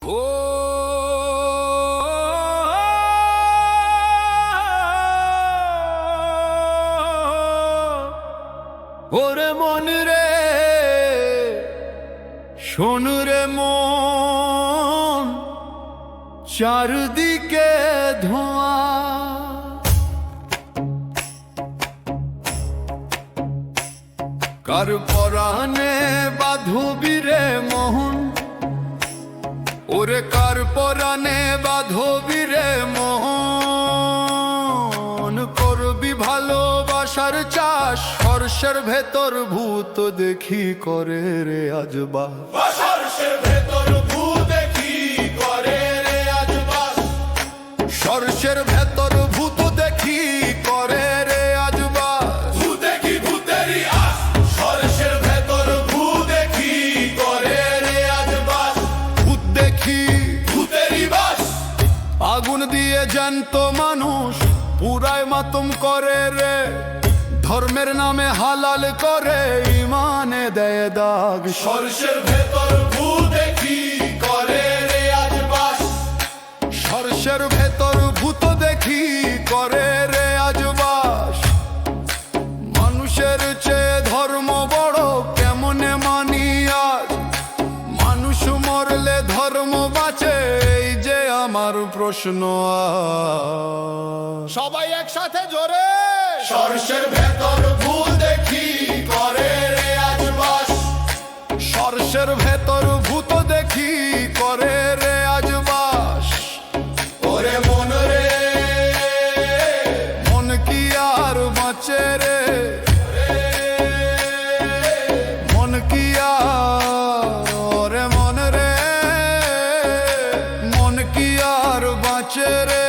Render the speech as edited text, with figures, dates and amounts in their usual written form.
ও ওরে মন রে শোন রে মন, চারদিকে ধোঁয়া, কার পরাণে বাঁধবি রে মোহন, ওরে কার পরাণে বাঁধবি রে মোহন। করবি ভালোবাসার চাষ, সর্ষের ভেতর ভূত দেখি করে রে আজবা, সর্ষের ভেতর ভূত দেখি করে রে আজবা, সর্ষের ভেতর ভূত দেখি করে রে আজবা। ভূত দেখি ভূতেরই আস, সর্ষের ভেতর ভূত দেখি করে রে আজবা, ভূত দেখি ভূতেরই বাস। আগুন দিয়ে জ্যান্ত মানুষ পুরায় মাতম করে রে, ধর্মের নামে হালাল করে ইমানে দেয় দাগ। সর্ষের ভেতর ভূত দেখি করে রে আজবা, সর্ষের ভেতর ভূত দেখি করে রে আজবাস। মানুষের চেয়ে ধর্ম বড় কেমনে মানি আজ, মানুষ মরলে ধর্ম বাঁচে, এই যে আমার প্রশ্ন আজ। সবাই একসাথে জোরে। সর্ষের ভেতর ভূত দেখি করে রে আজবা, সর্ষের ভেতর ভূত দেখি করে রে আজবাস। ওরে মন রে মন কি আর বাঁচে রে, মন কি আর মন রে, মন কি আর বাঁচে রে।